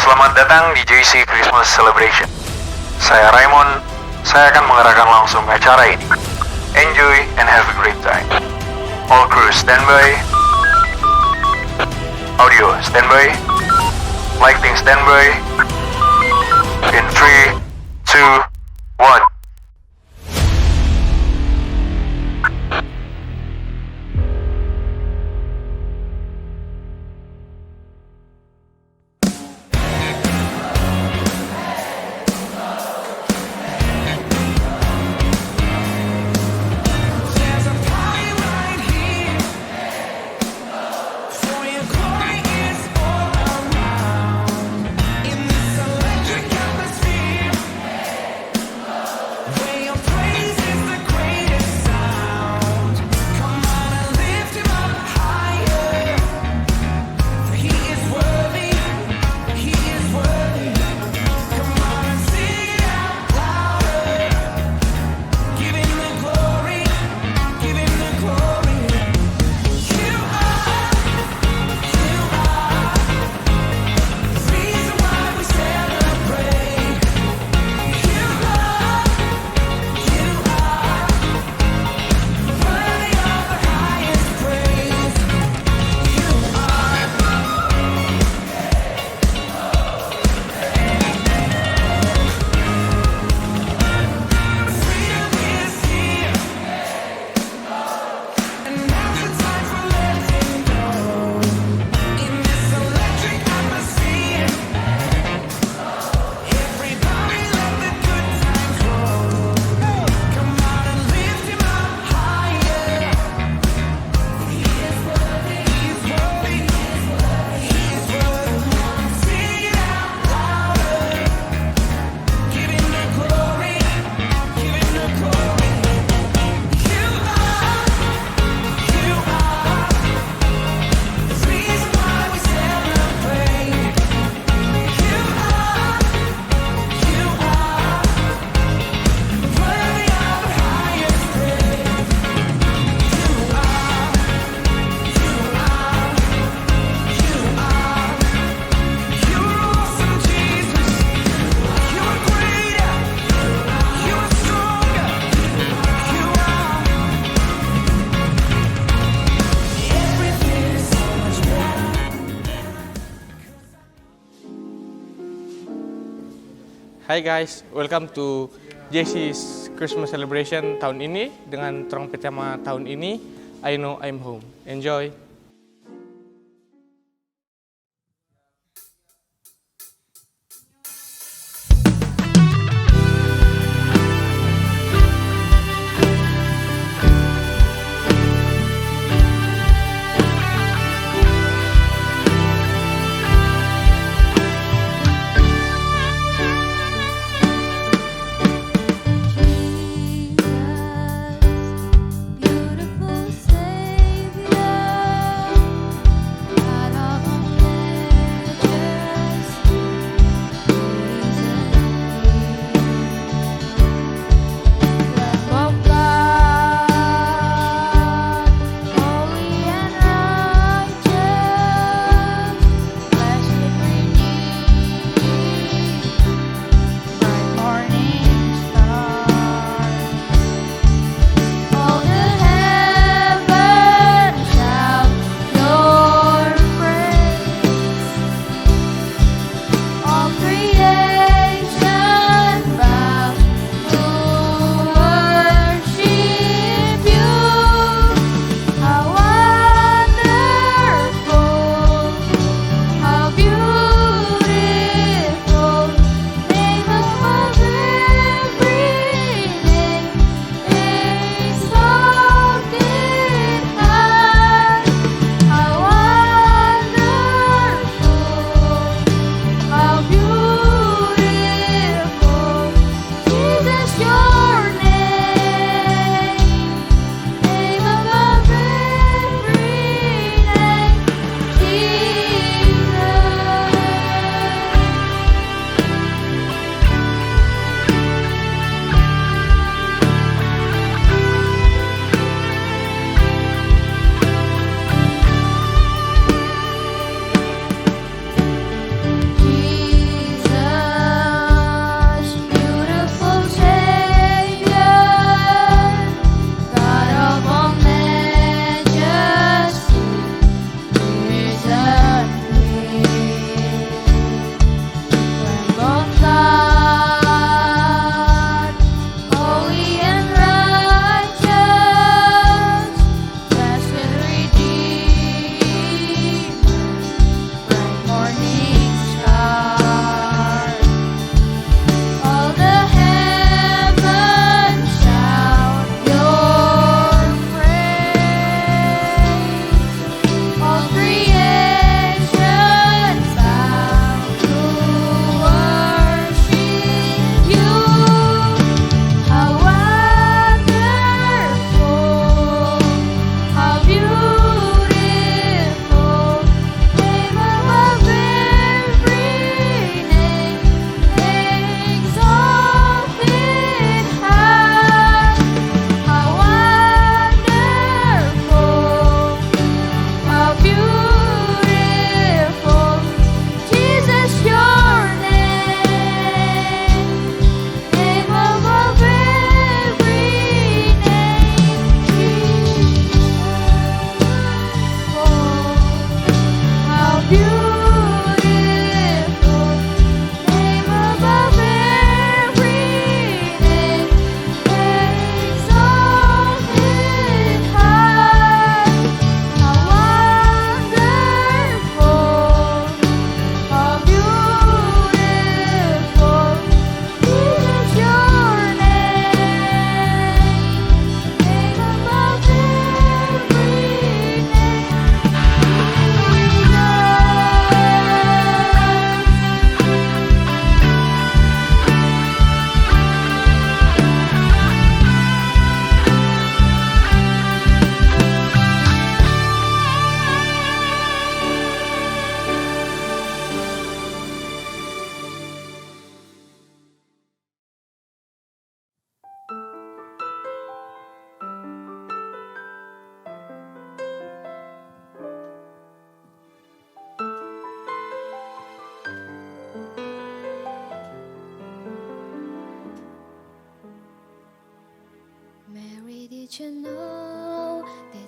Selamat datang di JC Christmas Celebration. Saya Raymond, saya akan mengarahkan langsung acara ini. Enjoy and have a great time. All crew standby. Audio standby. Lighting standby. In 3, 2, 1. Hai guys, welcome to JC's Christmas Celebration tahun ini dengan trompet tema tahun ini, I Know I'm Home. Enjoy! Beautiful Savior.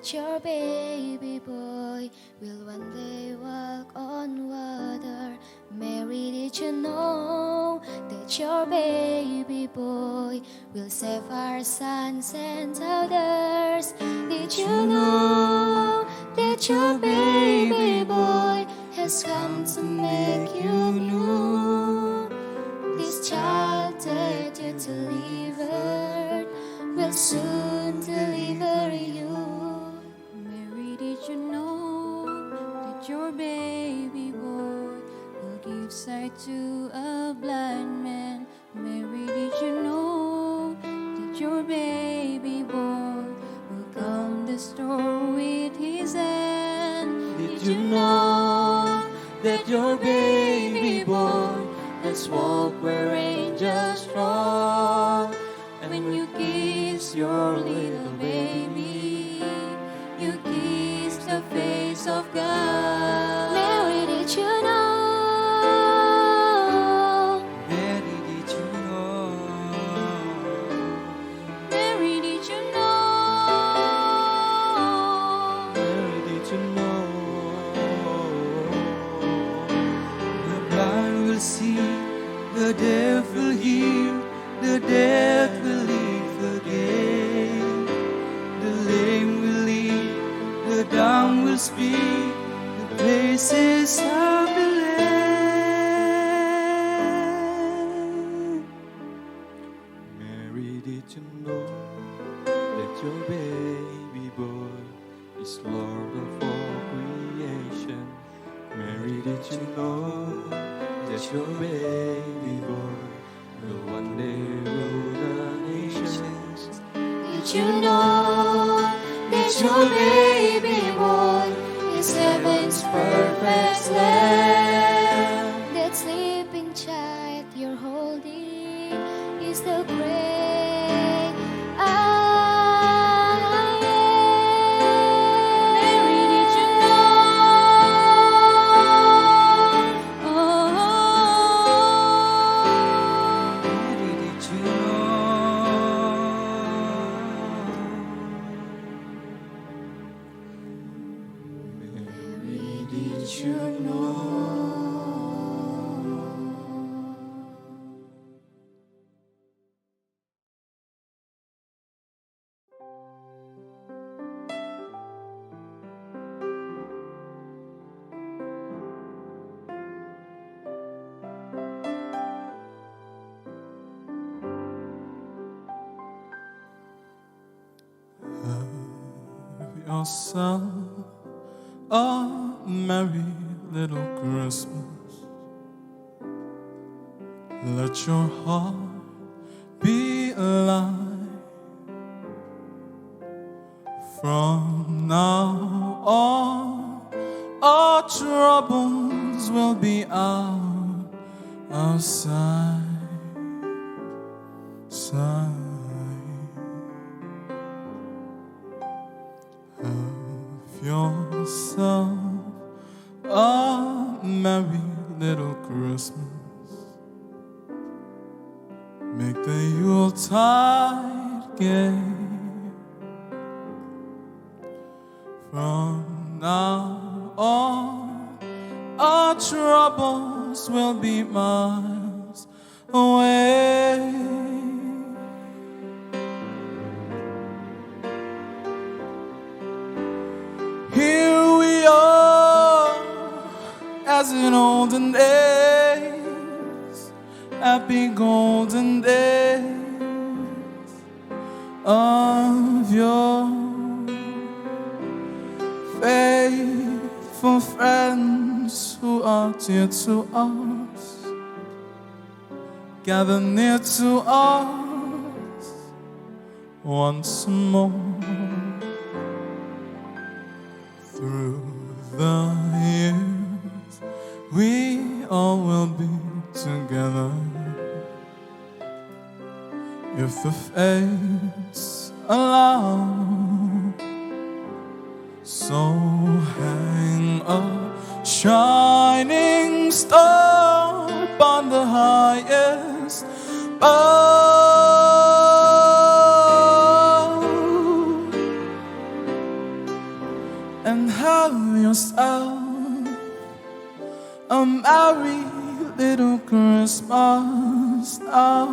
that your baby boy will one day walk on water. Mary, did you know that your baby boy will save our sons and daughters? Did you know that your baby boy has come to make you new? This child that you delivered will soon deliver you. Mary, did you know that your baby boy will give sight to a blind man? Mary, did you know that your baby boy will calm the storm with his hand? Did you know that your baby boy has walked where angels walk? And when you kiss your little baby, you kiss the face of God. Mary, did you know? Mary, did you know? Mary, did you know? Mary, did you know? The blind will see, the deaf will hear, the deaf will live again. The lame will leap, the dumb will speak, the places of the land. Mary, did you know that your baby boy is Lord of all creation? Mary, did you know that your baby boy will one day rule the nations? Did you know that your baby boy is heaven's perfect lamb? That sleeping child you're holding is the great I am. Mary, did you know? Mary, did you know? Mary, did you know? Yourself a merry little Christmas. Let your heart be light. From now on, our troubles will be out of sight. Have yourself a merry little Christmas. Make the Yuletide gay. From now on, our troubles will be miles away. Here we are, as in olden days, happy golden days of your faithful friends who are dear to us, gather near to us once more. Through the years, we all will be together if the fates allow. So hang a shining star upon the highest bough. yourself a merry little Christmas now.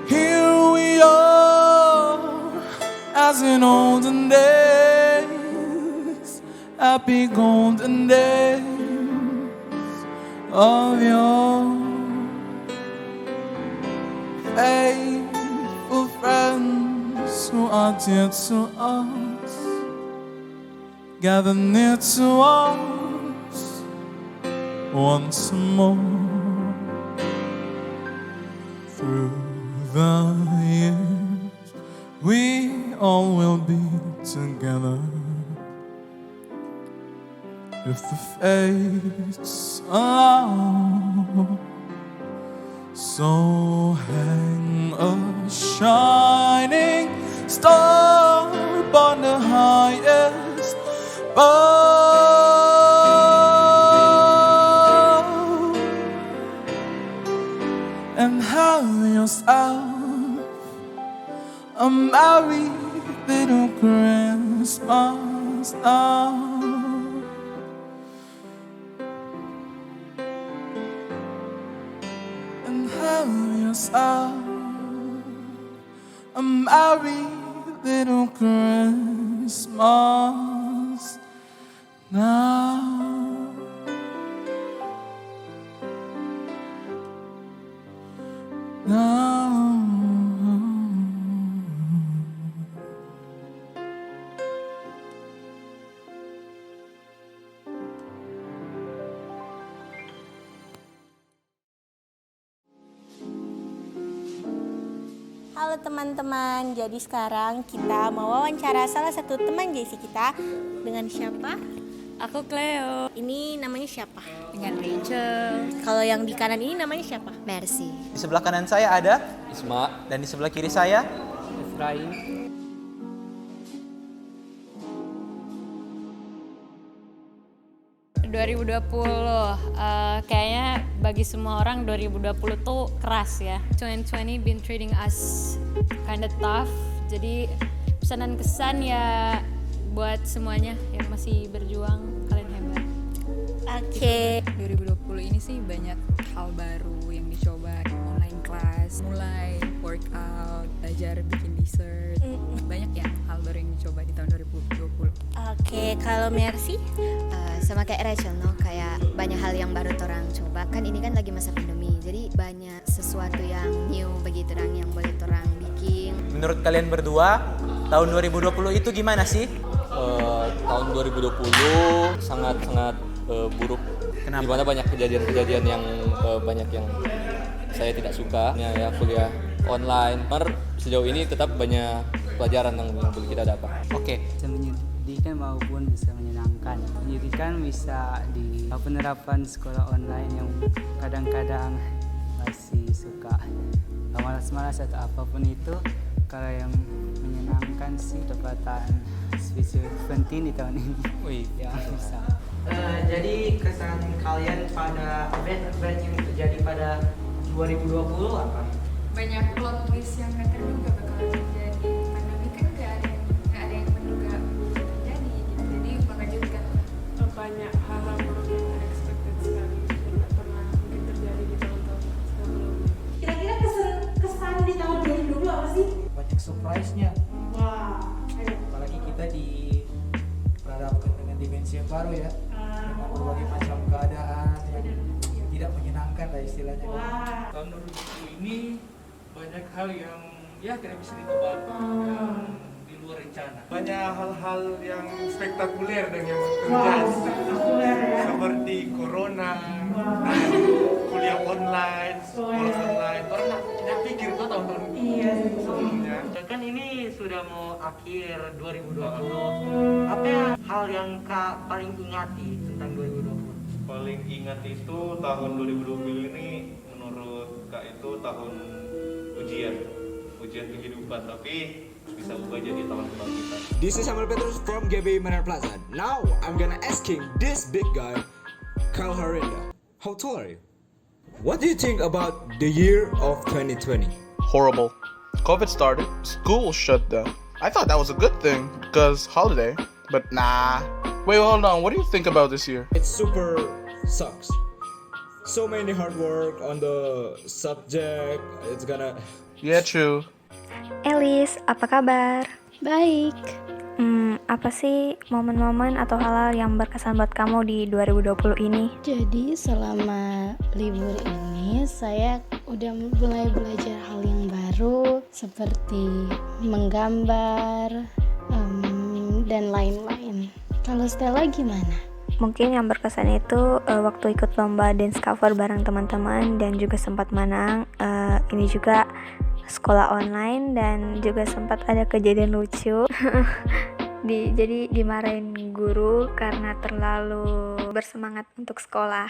Here we are, as in olden days, happy golden days of your faithful friends who are dear to us, gather near to us once more. Through the years, we all will be together if the fates allow. So hang a shining star upon the highest bough, and have yourself a merry little Christmas now. Have yourself a merry little Christmas now. Halo teman-teman, jadi sekarang kita mau wawancara salah satu teman JC kita. Dengan siapa? Aku Cleo. Ini namanya siapa? Dengan Rachel. Kalau yang di kanan ini namanya siapa? Mercy. Di sebelah kanan saya ada Isma, dan di sebelah kiri saya Efraim. Kayaknya bagi semua orang 2020 tuh keras ya. 2020 been treating us kinda tough. Jadi pesanan kesan ya buat semuanya yang masih berjuang, kalian hebat. Oke. 2020 ini sih banyak hal baru yang dicoba, online class, mulai workout, belajar bikin dessert. Banyak ya hal baru yang dicoba di tahun 2020. Oke, kalau Mercy? Sama kayak Rachel, kayak banyak hal yang baru orang coba. Kan ini kan lagi masa pandemi, jadi banyak sesuatu yang new begitu yang boleh orang bikin. Menurut kalian berdua, tahun 2020 itu gimana sih? Tahun 2020 sangat buruk. Kenapa? Dimana banyak kejadian-kejadian yang banyak yang saya tidak suka. Ya kuliah online. Sejauh ini tetap banyak pelajaran yang boleh kita dapat. Oke. Bisa menyedihkan maupun bisa menyenangkan. Menyedihkan bisa di penerapan sekolah online yang kadang-kadang masih suka malas-malas atau apapun itu. Kalau yang menyenangkan sih dapatan spesial penting di tahun ini. Wih, ya bisa. Jadi kesan kalian pada event-event yang terjadi pada 2020 apa? Banyak plot twist yang gak terduga bakalan terjadi. Pandemi kan gak ada yang menduga terjadi gitu. Jadi mengejutkan. Banyak hal-hal buruk yang unexpected sekali dan gak pernah mungkin terjadi di tahun-tahun sebelumnya. Kira-kira kesan di tahun 2020 apa sih? Banyak surprise-nya. Wah, ayo. Apalagi kita diperhadapkan dengan dimensi yang baru ya. Dengan berbagai macam keadaan yang tidak menyenangkan lah istilahnya. Tahun 2020 ini banyak hal yang ya tidak bisa ditebak, yang di luar rencana. Banyak hal-hal yang spektakuler dan yang terjadi, seperti corona, kuliah online, sekolah online. Orang tidak pikir tuh tahun-tahun sebelumnya. Kan ini sudah mau akhir 2020. Apa hal yang Kak paling ingati tentang 2020? Paling ingat itu tahun 2020 ini menurut Kak itu tahun ujian kehidupan, tapi bisa ubah jadi tahun kebangkitan. This is Samuel Petrus from GB Manor Plaza. Now I'm gonna asking this big guy, Kyle Harinda. How tall are you? What do you think about the year of 2020? Horrible. COVID started, school shut down. I thought that was a good thing, because holiday. But nah. Wait, hold on. What do you think about this year? It super sucks. So many hard work on the subject. It's gonna... Yeah, true. Elis, apa kabar? Baik. Apa sih momen-momen atau hal-hal yang berkesan buat kamu di 2020 ini? Jadi selama libur ini saya udah mulai belajar hal yang baru seperti menggambar dan lain-lain. Kalau Stella gimana? Mungkin yang berkesan itu waktu ikut lomba dance cover bareng teman-teman dan juga sempat menang. Ini juga sekolah online dan juga sempat ada kejadian lucu. Jadi dimarahin guru karena terlalu bersemangat untuk sekolah.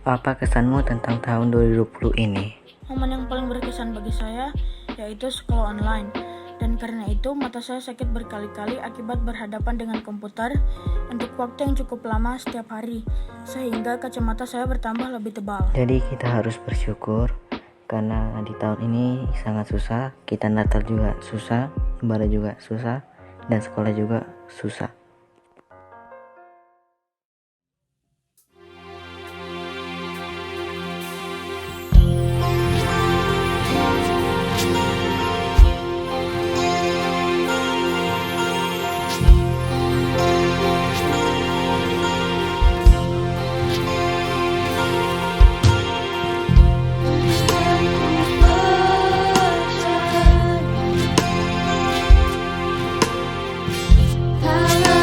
Apa kesanmu tentang tahun 2020 ini? Momen yang paling berkesan bagi saya yaitu sekolah online. Dan karena itu mata saya sakit berkali-kali akibat berhadapan dengan komputer untuk waktu yang cukup lama setiap hari, sehingga kacamata saya bertambah lebih tebal. Jadi kita harus bersyukur karena di tahun ini sangat susah. Kita Natal juga susah, ibadah juga susah, dan sekolah juga susah. Kalau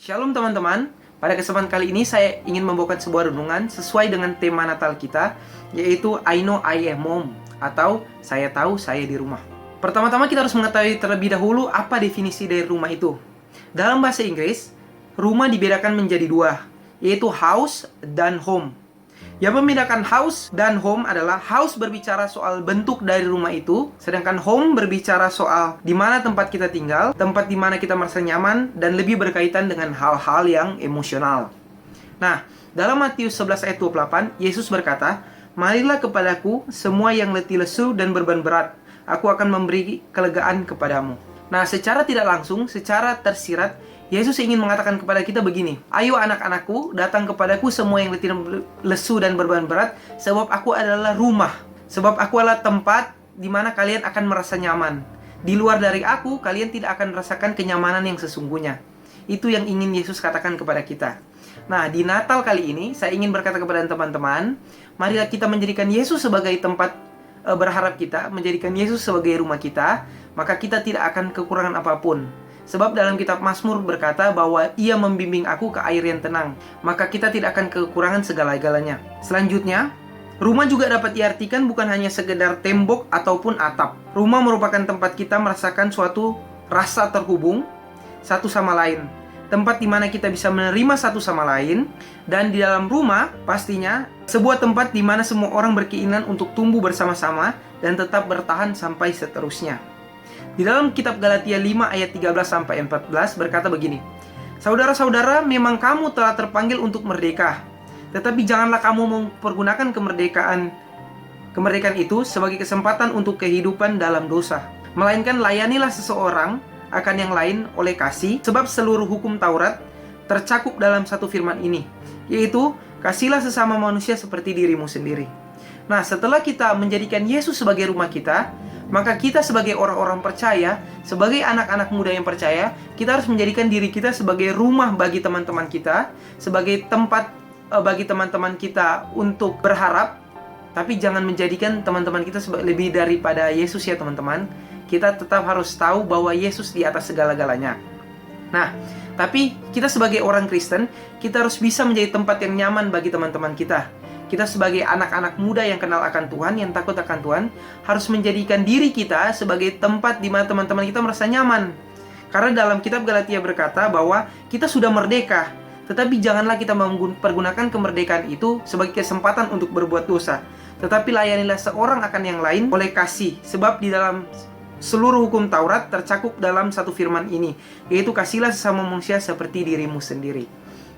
Shalom teman-teman, pada kesempatan kali ini saya ingin membawakan sebuah renungan sesuai dengan tema Natal kita, yaitu I know I am home, atau saya tahu saya di rumah. Pertama-tama kita harus mengetahui terlebih dahulu apa definisi dari rumah itu. Dalam bahasa Inggris, rumah dibedakan menjadi dua, yaitu house dan home. Yang membedakan house dan home adalah house berbicara soal bentuk dari rumah itu, sedangkan home berbicara soal di mana tempat kita tinggal, tempat di mana kita merasa nyaman, dan lebih berkaitan dengan hal-hal yang emosional. Nah, dalam Matius 11 ayat 28, Yesus berkata, "Marilah kepadaku semua yang letih lesu dan beban berat, aku akan memberi kelegaan kepadamu." Nah, secara tidak langsung, secara tersirat, Yesus ingin mengatakan kepada kita begini, "Ayo anak-anakku, datang kepadaku semua yang letih lesu dan beban berat, sebab aku adalah rumah. Sebab aku adalah tempat di mana kalian akan merasa nyaman. Di luar dari aku, kalian tidak akan merasakan kenyamanan yang sesungguhnya." Itu yang ingin Yesus katakan kepada kita. Nah, di Natal kali ini, saya ingin berkata kepada teman-teman, marilah kita menjadikan Yesus sebagai tempat berharap kita, menjadikan Yesus sebagai rumah kita, maka kita tidak akan kekurangan apapun. Sebab dalam kitab Mazmur berkata bahwa Ia membimbing aku ke air yang tenang, maka kita tidak akan kekurangan segala-galanya. Selanjutnya, rumah juga dapat diartikan bukan hanya sekedar tembok ataupun atap. Rumah merupakan tempat kita merasakan suatu rasa terhubung satu sama lain. Tempat di mana kita bisa menerima satu sama lain, dan di dalam rumah pastinya sebuah tempat di mana semua orang berkeinginan untuk tumbuh bersama-sama dan tetap bertahan sampai seterusnya. Di dalam kitab Galatia 5 ayat 13-14 berkata begini, "Saudara-saudara, memang kamu telah terpanggil untuk merdeka. Tetapi janganlah kamu mempergunakan kemerdekaan itu sebagai kesempatan untuk kehidupan dalam dosa. Melainkan layanilah seseorang akan yang lain oleh kasih, sebab seluruh hukum Taurat tercakup dalam satu firman ini, yaitu kasihlah sesama manusia seperti dirimu sendiri." Nah, setelah kita menjadikan Yesus sebagai rumah kita, maka kita sebagai orang-orang percaya, sebagai anak-anak muda yang percaya, kita harus menjadikan diri kita sebagai rumah bagi teman-teman kita, sebagai tempat bagi teman-teman kita untuk berharap. Tapi jangan menjadikan teman-teman kita lebih daripada Yesus ya teman-teman. Kita tetap harus tahu bahwa Yesus di atas segala-galanya. Nah, tapi kita sebagai orang Kristen, kita harus bisa menjadi tempat yang nyaman bagi teman-teman kita. Kita sebagai anak-anak muda yang kenal akan Tuhan, yang takut akan Tuhan, harus menjadikan diri kita sebagai tempat di mana teman-teman kita merasa nyaman. Karena dalam kitab Galatia berkata bahwa kita sudah merdeka, tetapi janganlah kita mempergunakan kemerdekaan itu sebagai kesempatan untuk berbuat dosa. Tetapi layanilah seorang akan yang lain oleh kasih, sebab di dalam seluruh hukum Taurat tercakup dalam satu firman ini, yaitu kasihlah sesama manusia seperti dirimu sendiri.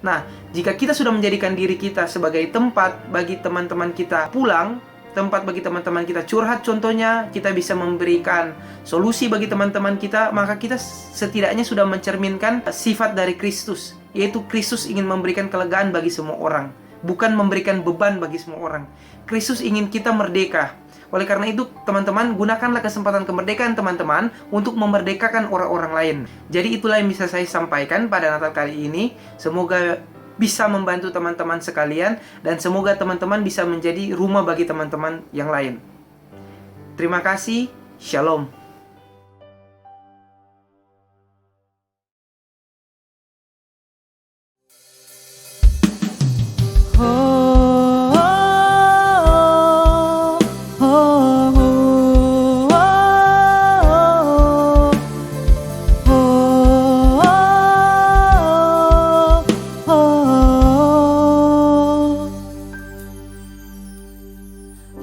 Nah, jika kita sudah menjadikan diri kita sebagai tempat bagi teman-teman kita pulang, tempat bagi teman-teman kita curhat contohnya, kita bisa memberikan solusi bagi teman-teman kita, maka kita setidaknya sudah mencerminkan sifat dari Kristus, yaitu Kristus ingin memberikan kelegaan bagi semua orang, bukan memberikan beban bagi semua orang. Kristus ingin kita merdeka. Oleh karena itu, teman-teman, gunakanlah kesempatan kemerdekaan teman-teman untuk memerdekakan orang-orang lain. Jadi itulah yang bisa saya sampaikan pada Natal kali ini. Semoga bisa membantu teman-teman sekalian, dan semoga teman-teman bisa menjadi rumah bagi teman-teman yang lain. Terima kasih. Shalom.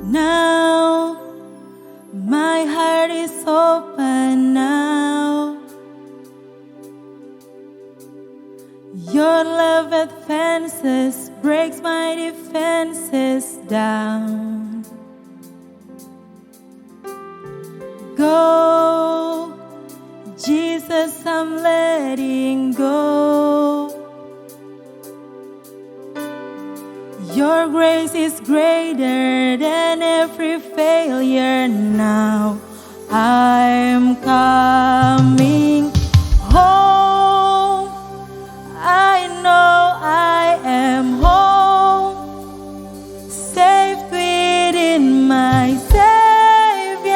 Now my heart is open now. Your love advances, breaks my defenses down. Go, Jesus, I'm letting go. Your grace is greater than every failure. Now I'm coming home. I know I am home, safe within my Savior's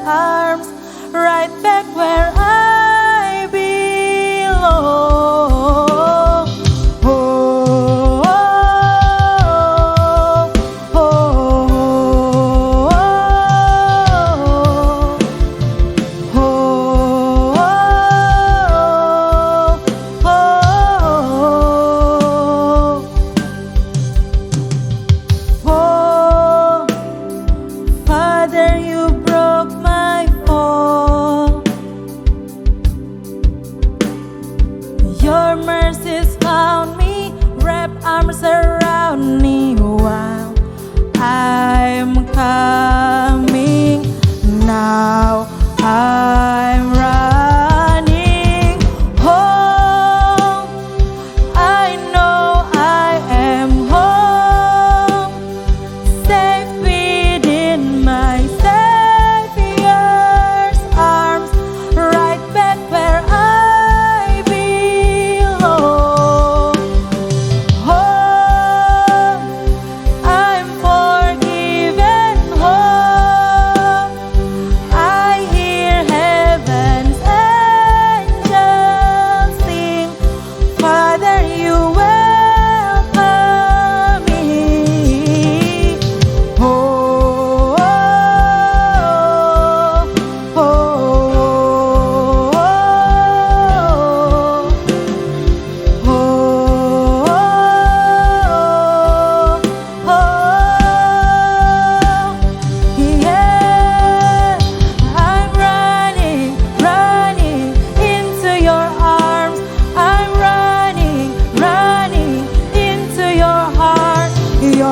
arms, right back where I belong.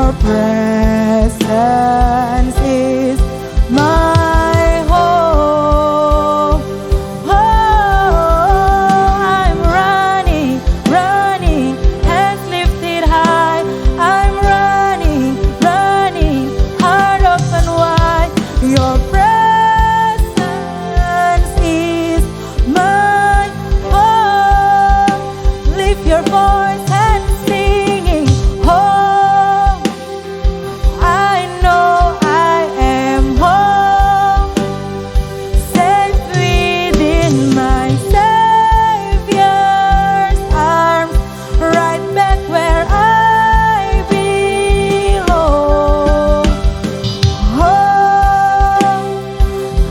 Your presence is my home. Oh, I'm running, running, hands lifted high. I'm running, running, heart open wide. Your presence is my home. Lift your voice and singing home. I know I am home, safe within my Savior's arms, right back where I belong. Home,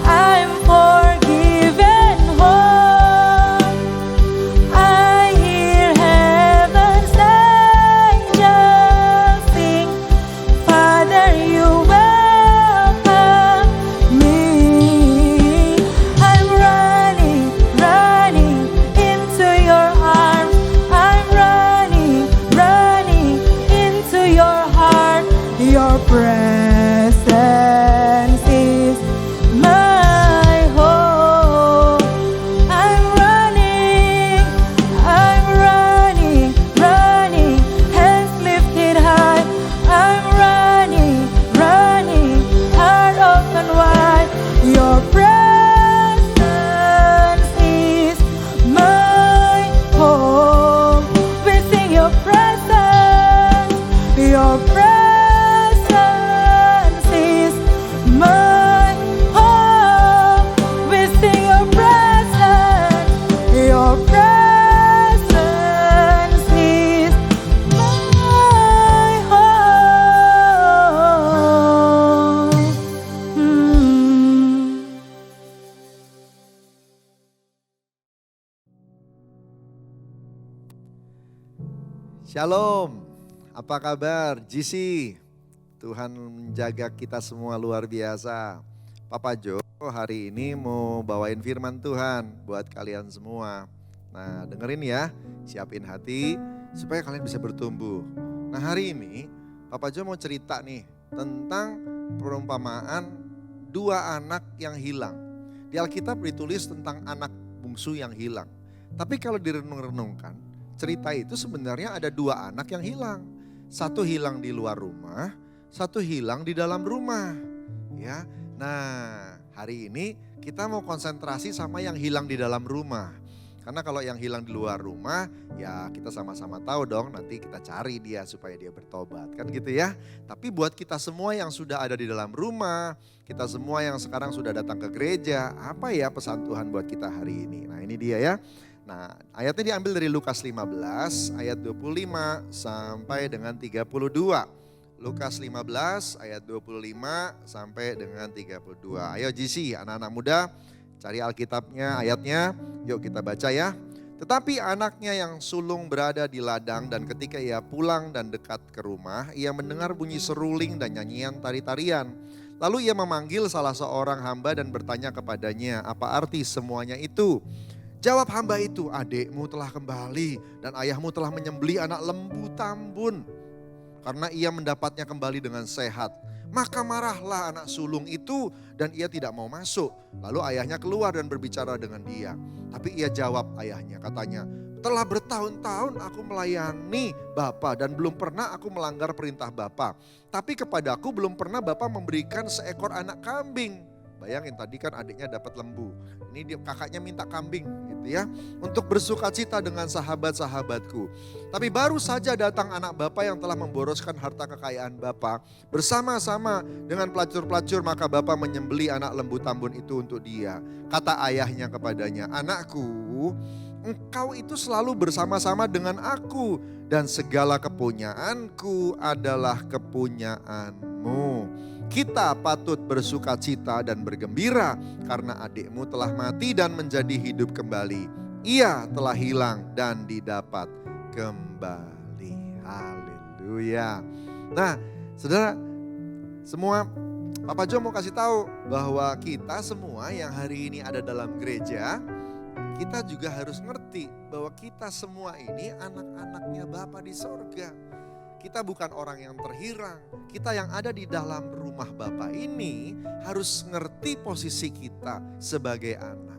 I'm forgiven. Home, I hear heaven's angels sing. Father, you welcome me. I'm running, running into your arms. I'm running, running into your heart. Your presence is my home. I'm running, running, hands lifted high. I'm running, running, heart open wide. Your presence is my home. We sing your presence. Your presence is my home. We sing your presence. Your presence is my home. Shalom, apa kabar GC? Tuhan menjaga kita semua luar biasa. Papa Jo hari ini mau bawain firman Tuhan buat kalian semua. Nah dengerin ya, siapin hati supaya kalian bisa bertumbuh. Nah hari ini Papa Jo mau cerita nih tentang perumpamaan dua anak yang hilang. Di Alkitab ditulis tentang anak bungsu yang hilang. Tapi kalau direnung-renungkan, cerita itu sebenarnya ada dua anak yang hilang. Satu hilang di luar rumah, satu hilang di dalam rumah. Ya, nah hari ini kita mau konsentrasi sama yang hilang di dalam rumah. Karena kalau yang hilang di luar rumah, ya kita sama-sama tahu dong nanti kita cari dia supaya dia bertobat. Kan gitu ya. Tapi buat kita semua yang sudah ada di dalam rumah, kita semua yang sekarang sudah datang ke gereja, apa ya pesan Tuhan buat kita hari ini? Nah ini dia ya. Nah ayatnya diambil dari Lukas 15 ayat 25 sampai dengan 32. Lukas 15 ayat 25 sampai dengan 32. Ayo GC, anak-anak muda, cari Alkitabnya, ayatnya, yuk kita baca ya. Tetapi anaknya yang sulung berada di ladang dan ketika ia pulang dan dekat ke rumah, ia mendengar bunyi seruling dan nyanyian tari-tarian. Lalu ia memanggil salah seorang hamba dan bertanya kepadanya, apa arti semuanya itu? Jawab hamba itu, adikmu telah kembali dan ayahmu telah menyembelih anak lembu tambun. Karena ia mendapatnya kembali dengan sehat. Maka marahlah anak sulung itu dan ia tidak mau masuk. Lalu ayahnya keluar dan berbicara dengan dia. Tapi ia jawab ayahnya, katanya, telah bertahun-tahun aku melayani Bapa dan belum pernah aku melanggar perintah Bapa. Tapi kepadaku belum pernah Bapa memberikan seekor anak kambing. Bayangin tadi kan adiknya dapat lembu. Ini dia, kakaknya minta kambing gitu ya. Untuk bersuka cita dengan sahabat-sahabatku. Tapi baru saja datang anak bapa yang telah memboroskan harta kekayaan bapa. Bersama-sama dengan pelacur-pelacur maka bapa menyembelih anak lembu tambun itu untuk dia. Kata ayahnya kepadanya, anakku, engkau itu selalu bersama-sama dengan aku. Dan segala kepunyaanku adalah kepunyaanmu. Kita patut bersuka cita dan bergembira karena adikmu telah mati dan menjadi hidup kembali. Ia telah hilang dan didapat kembali. Haleluya. Nah, saudara, semua Papa Jo mau kasih tahu bahwa kita semua yang hari ini ada dalam gereja, kita juga harus ngerti bahwa kita semua ini anak-anaknya Bapa di sorga. Kita bukan orang yang terhirang. Kita yang ada di dalam rumah Bapa ini harus ngerti posisi kita sebagai anak.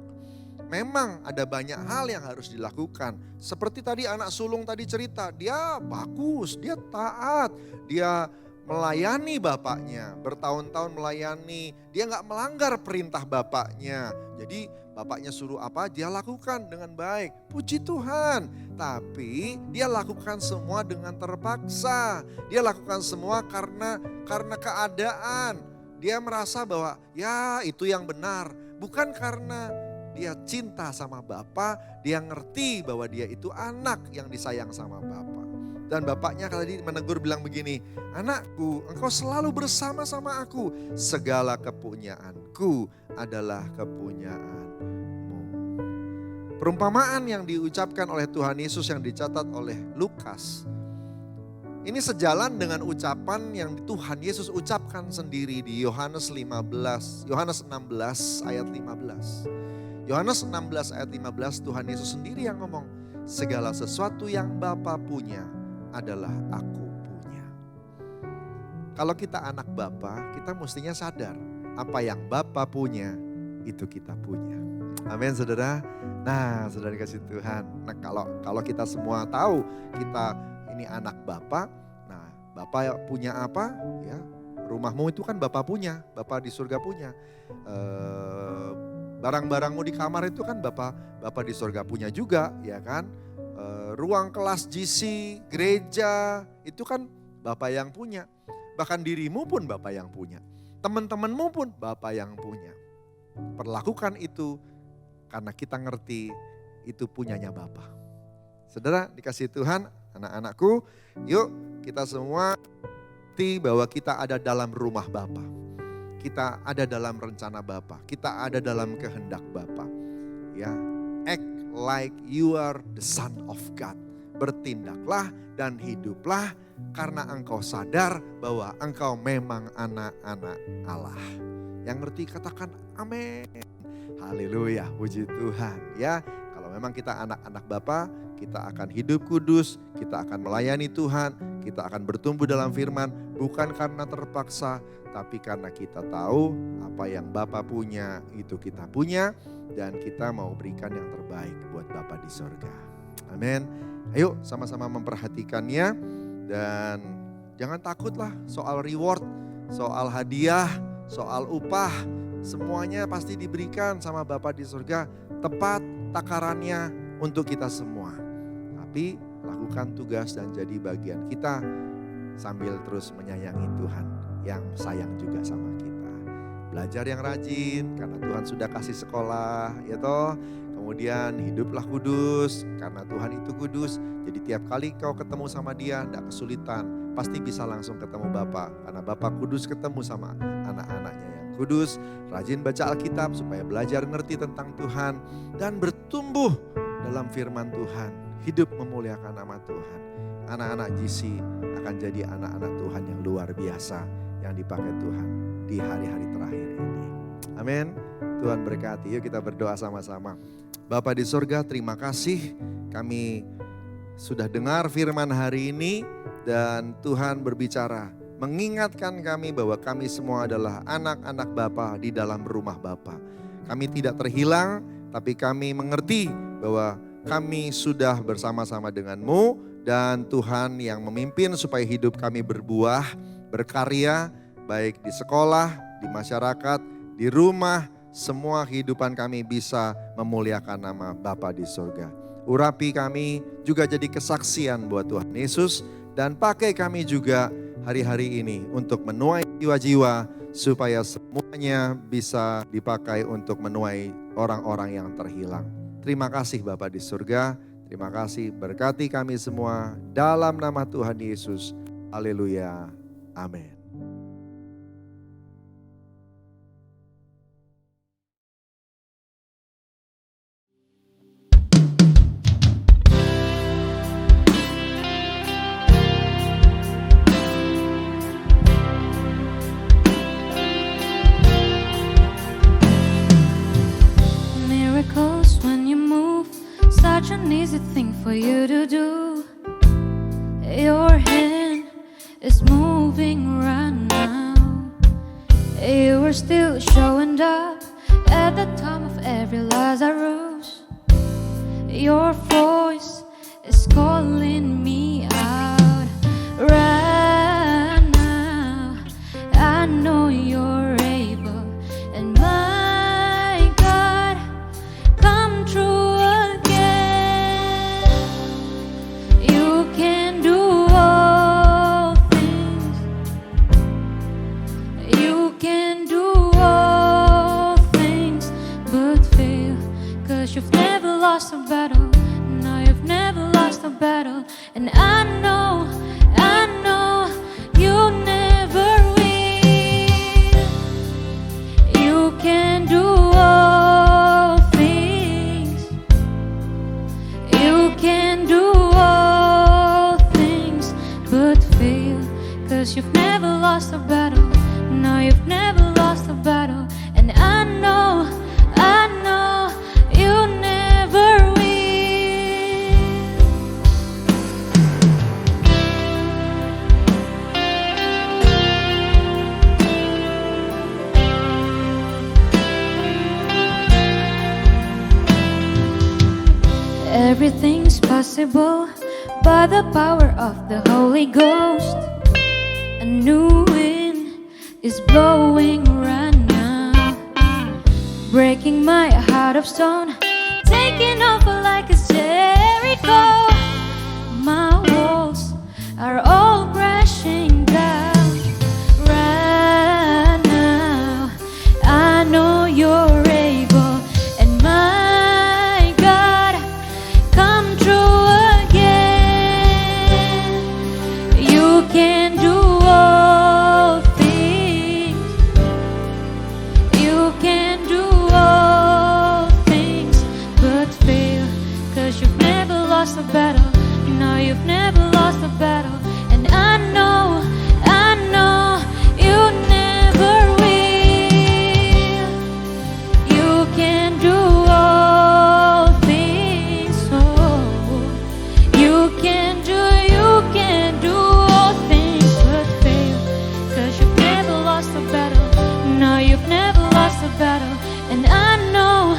Memang ada banyak hal yang harus dilakukan. Seperti tadi anak sulung tadi cerita, dia bagus, dia taat, dia melayani bapaknya, bertahun-tahun melayani, dia gak melanggar perintah bapaknya. Jadi bapaknya suruh apa, dia lakukan dengan baik. Puji Tuhan. Tapi dia lakukan semua dengan terpaksa. Dia lakukan semua karena keadaan. Dia merasa bahwa ya itu yang benar. Bukan karena dia cinta sama Bapa, dia ngerti bahwa dia itu anak yang disayang sama Bapa. Dan bapaknya tadi menegur bilang begini, anakku engkau selalu bersama-sama aku. Segala kepunyaanku adalah kepunyaanmu. Perumpamaan yang diucapkan oleh Tuhan Yesus yang dicatat oleh Lukas. Ini sejalan dengan ucapan yang Tuhan Yesus ucapkan sendiri di Yohanes 16 ayat 15. Yohanes 16 ayat 15 Tuhan Yesus sendiri yang ngomong, segala sesuatu yang Bapa punya adalah aku punya. Kalau kita anak Bapa, kita mestinya sadar apa yang Bapa punya itu kita punya. Amin saudara. Nah saudara dikasih Tuhan. Nah kalau kita semua tahu kita ini anak Bapa, nah Bapa punya apa? Ya, rumahmu itu kan Bapa punya, Bapa di surga punya. Barang-barangmu di kamar itu kan Bapa di surga punya juga, ya kan? Ruang kelas GC, gereja, itu kan Bapa yang punya. Bahkan dirimu pun Bapa yang punya. Teman-temanmu pun Bapa yang punya. Perlakukan itu karena kita ngerti itu punyanya Bapa. Saudara dikasih Tuhan, anak-anakku, yuk kita semua ngerti bahwa kita ada dalam rumah Bapa. Kita ada dalam rencana Bapa. Kita ada dalam kehendak Bapa. Ya, act like you are the son of God. Bertindaklah dan hiduplah karena engkau sadar bahwa engkau memang anak-anak Allah. Yang ngerti katakan amin. Haleluya, puji Tuhan. Ya, kalau memang kita anak-anak Bapa, kita akan hidup kudus, kita akan melayani Tuhan, kita akan bertumbuh dalam firman, bukan karena terpaksa, tapi karena kita tahu apa yang Bapa punya, itu kita punya. Dan kita mau berikan yang terbaik buat Bapa di sorga. Amin. Ayo sama-sama memperhatikannya. Dan jangan takutlah soal reward, soal hadiah, soal upah. Semuanya pasti diberikan sama Bapa di sorga. Tepat takarannya untuk kita semua. Tapi lakukan tugas dan jadi bagian kita. Sambil terus menyayangi Tuhan yang sayang juga sama kita. Belajar yang rajin karena Tuhan sudah kasih sekolah, ya toh. Kemudian hiduplah kudus karena Tuhan itu kudus. Jadi tiap kali kau ketemu sama Dia tidak kesulitan, pasti bisa langsung ketemu Bapa. Karena Bapa kudus ketemu sama anak-anaknya yang kudus. Rajin baca Alkitab supaya belajar ngerti tentang Tuhan dan bertumbuh dalam firman Tuhan. Hidup memuliakan nama Tuhan. Anak-anak GC akan jadi anak-anak Tuhan yang luar biasa yang dipakai Tuhan di hari-hari terakhir ini. Amin. Tuhan berkati. Yuk kita berdoa sama-sama. Bapa di surga, terima kasih kami sudah dengar firman hari ini dan Tuhan berbicara mengingatkan kami bahwa kami semua adalah anak-anak Bapa di dalam rumah Bapa. Kami tidak terhilang, tapi kami mengerti bahwa kami sudah bersama-sama dengan-Mu dan Tuhan yang memimpin supaya hidup kami berbuah, berkarya, baik di sekolah, di masyarakat, di rumah, semua kehidupan kami bisa memuliakan nama Bapa di surga. Urapi kami juga jadi kesaksian buat Tuhan Yesus dan pakai kami juga hari-hari ini untuk menuai jiwa-jiwa supaya semuanya bisa dipakai untuk menuai orang-orang yang terhilang. Terima kasih Bapa di surga, terima kasih berkati kami semua dalam nama Tuhan Yesus. Haleluya, amin. Miracles when you move, such an easy thing for you to do. Your hand blowing right now. You were still showing up at the time of every Lazarus. Your voice is calling me out right now. I know you're able, and my God, come true again. You can do all things. You can do all things but fail. 'Cause you've never lost a battle. No, you've never lost a battle. And I know you never will. You can do all things. You can do all things but fail. 'Cause you've never lost a battle. No, you've never lost a battle. And I know you never will. Everything's possible by the power of the Holy Ghost. A new wind is blowing right now, breaking my heart of stone, taking over like a Jericho. My walls are all crashing down right now. I know you're able, and my God, come true again. You can do all things. You can do all things but fail. 'Cause you've never lost a battle. No, you've never lost a battle. And I know you never will. You can do all things. Oh, you can do all things but fail. 'Cause you've never lost a battle. No, you've never lost a battle. And I know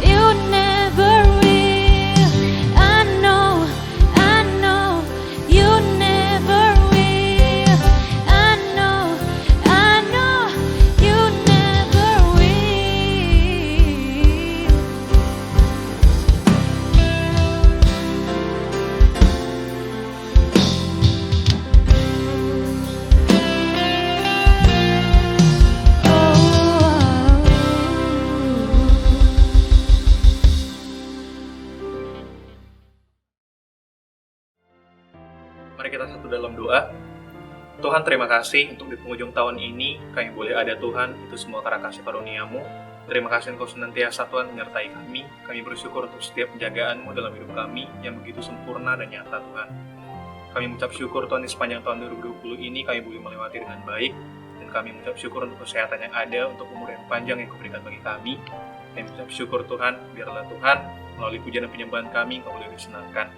you never will. I know you never will. I know you never will. Mari kita satu dalam doa. Tuhan, terima kasih untuk di penghujung tahun ini kami boleh ada Tuhan, itu semua karena kasih karunia-Mu. Terima kasih Engkau senantiasa Tuhan menyertai kami. Kami bersyukur untuk setiap penjagaan-Mu dalam hidup kami yang begitu sempurna dan nyata Tuhan. Kami mengucap syukur Tuhan di sepanjang tahun 2020 ini kami boleh melewati dengan baik. Dan kami mengucap syukur untuk kesehatan yang ada, untuk umur yang panjang yang Kau berikan bagi kami. Kami mengucap syukur Tuhan, biarlah Tuhan melalui pujian dan penyembahan kami Engkau boleh disenangkan.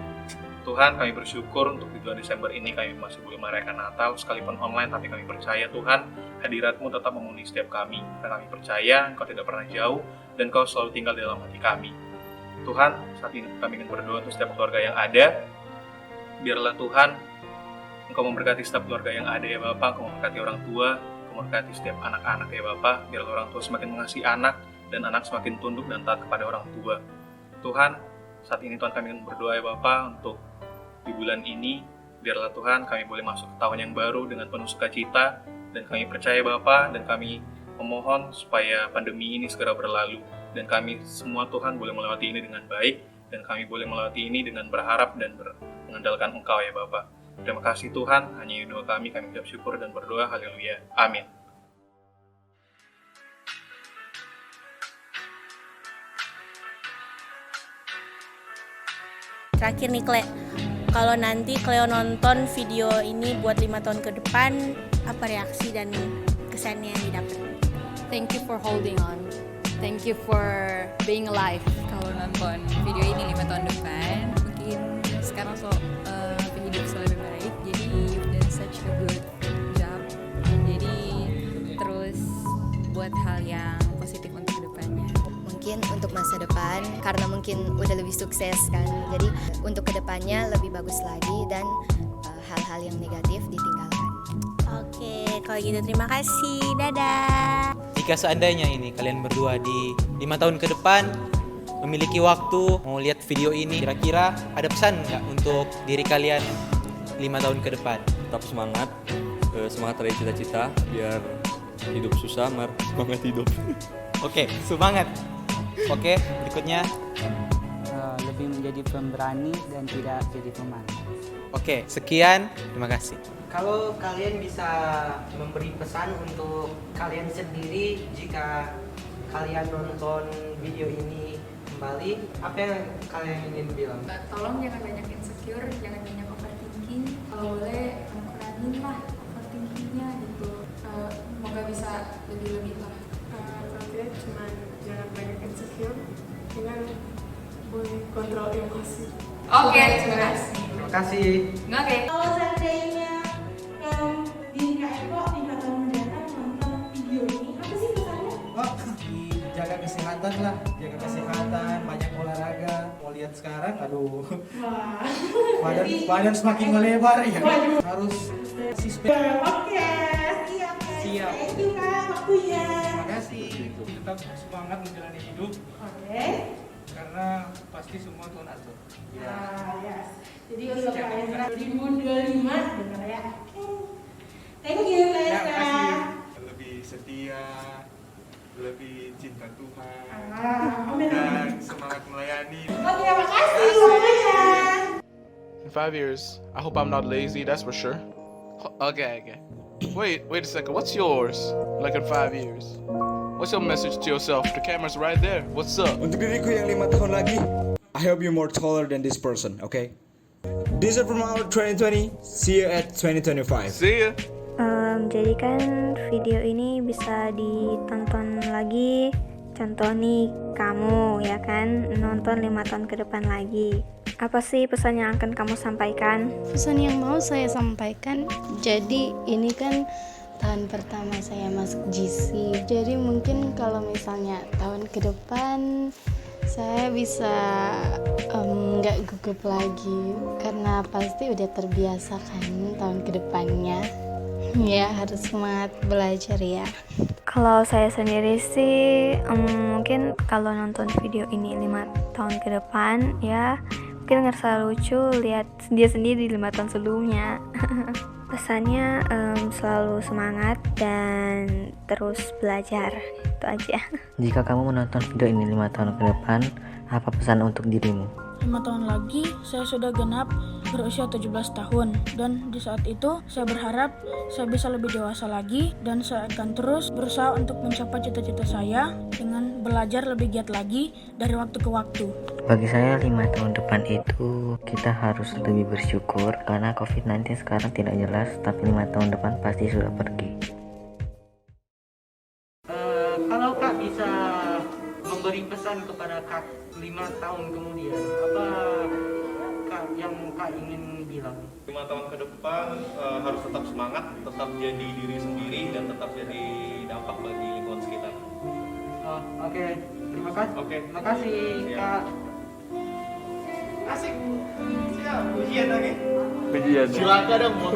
Tuhan, kami bersyukur untuk di bulan Desember ini kami masih boleh merayakan Natal sekalipun online, tapi kami percaya Tuhan hadirat-Mu tetap memenuhi setiap kami. Dan kami percaya Engkau tidak pernah jauh dan Engkau selalu tinggal di dalam hati kami. Tuhan, saat ini kami ingin berdoa untuk setiap keluarga yang ada. Biarlah Tuhan Engkau memberkati setiap keluarga yang ada ya Bapa. Engkau memberkati orang tua, Engkau memberkati setiap anak-anak ya Bapa. Biarlah orang tua semakin mengasihi anak dan anak semakin tunduk dan taat kepada orang tua. Tuhan, saat ini Tuhan kami ingin berdoa ya Bapa untuk di bulan ini, biarlah Tuhan kami boleh masuk ke tahun yang baru dengan penuh sukacita, dan kami percaya Bapa, dan kami memohon supaya pandemi ini segera berlalu, dan kami semua Tuhan boleh melewati ini dengan baik, dan kami boleh melewati ini dengan berharap dan mengandalkan Engkau ya Bapa. Terima kasih Tuhan, hanya doa kami ucap syukur dan berdoa, haleluya, amin. Terakhir nih Kle, kalau nanti Cleo nonton video ini buat 5 tahun ke depan, apa reaksi dan kesannya yang didapat? Thank you for holding on. Thank you for being alive. Kalau nonton video ini 5 tahun depan, mungkin sekarang hidup lebih baik. Jadi you've done such a depan karena mungkin udah lebih sukses kan. Jadi untuk kedepannya lebih bagus lagi dan hal-hal yang negatif ditinggalkan. Oke, kalau gitu terima kasih. Dadah. Jika seandainya ini kalian berdua di 5 tahun ke depan memiliki waktu mau lihat video ini, kira-kira ada pesan nggak untuk diri kalian 5 tahun ke depan? Tetap semangat, semangat raih cita-cita, biar hidup susah, semangat hidup. Oke, semangat. Oke, berikutnya. Lebih menjadi pemberani dan tidak jadi pemalas. Oke, sekian. Terima kasih. Kalau kalian bisa memberi pesan untuk kalian sendiri jika kalian nonton video ini kembali, apa yang kalian ingin bilang? Tolong jangan banyak insecure, jangan banyak overthinking. Kalau boleh kurangin lah overthinkingnya gitu. Semoga bisa lebih-lebih lah. Nantinya cuma jangan banyak insecure, dengan boleh kontrol emosi. Oke, terima kasih. Terima kasih. Oke. Kalau seandainya di KFO 5 tahun mendatang nonton video ini, apa sih pesannya? Jaga kesehatan lah, jaga kesehatan, banyak olahraga. Mau lihat sekarang, aduh, badan semakin melebar ya. Harus konsisten. Oke, siap. Thank you Kak, waktunya. Terima kasih. Tetap semangat menjalani hidup. Oke. Karena pasti semua Tuhan atur. Yes. Jadi untuk kalian 2025 benar ya. Thank you Lesa. Lebih setia, lebih cinta Tuhan, amin. Dan semangat melayani. Oke, makasih waktunya. In 5 years, I hope I'm not lazy, that's for sure. Okay. Wait a second, what's yours? Like in 5 years? What's your message to yourself? The camera's right there. What's up? Untuk diriku yang 5 tahun lagi, I hope you're more taller than this person, okay? This is from our 2020. See you at 2025. See ya. Jadi kan video ini bisa ditonton lagi. Contoh nih kamu ya kan nonton 5 tahun ke depan lagi. Apa sih pesan yang akan kamu sampaikan? Pesan yang mau saya sampaikan, jadi ini kan tahun pertama saya masuk GC. Jadi mungkin kalau misalnya tahun ke depan saya bisa nggak gugup lagi karena pasti udah terbiasa kan tahun ke depannya. Ya harus semangat belajar ya. Kalau saya sendiri sih mungkin kalau nonton video ini 5 tahun ke depan ya mungkin ngerasa lucu lihat dia sendiri 5 tahun sebelumnya. Pesannya selalu semangat dan terus belajar, itu aja. Jika kamu menonton video ini 5 tahun ke depan, apa pesan untuk dirimu? 5 tahun lagi saya sudah genap berusia 17 tahun dan di saat itu saya berharap saya bisa lebih dewasa lagi dan saya akan terus berusaha untuk mencapai cita-cita saya dengan belajar lebih giat lagi dari waktu ke waktu. Bagi saya 5 tahun depan itu kita harus lebih bersyukur karena COVID-19 sekarang tidak jelas, tapi 5 tahun depan pasti sudah pergi. Kalau Kak bisa memberi pesan kepada Kak 5 tahun kemudian, apa Kak yang Kak ingin bilang? 5 tahun ke depan harus tetap semangat, tetap jadi diri sendiri dan tetap jadi dampak bagi lingkungan sekitar. Oke. Terima kasih. Terima kasih Kak. Asik. Siap. Ujian lagi. Silakan dong mau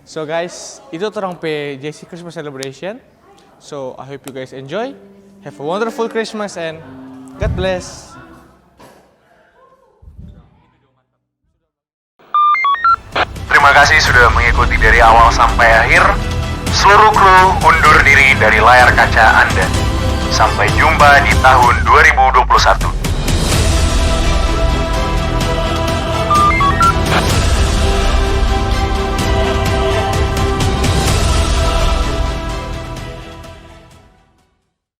So guys, itu orang pe JC Christmas celebration. So I hope you guys enjoy. Have a wonderful Christmas and God bless. Terima kasih sudah mengikuti dari awal sampai akhir. Seluruh kru undur diri dari layar kaca Anda. Sampai jumpa di tahun 2021.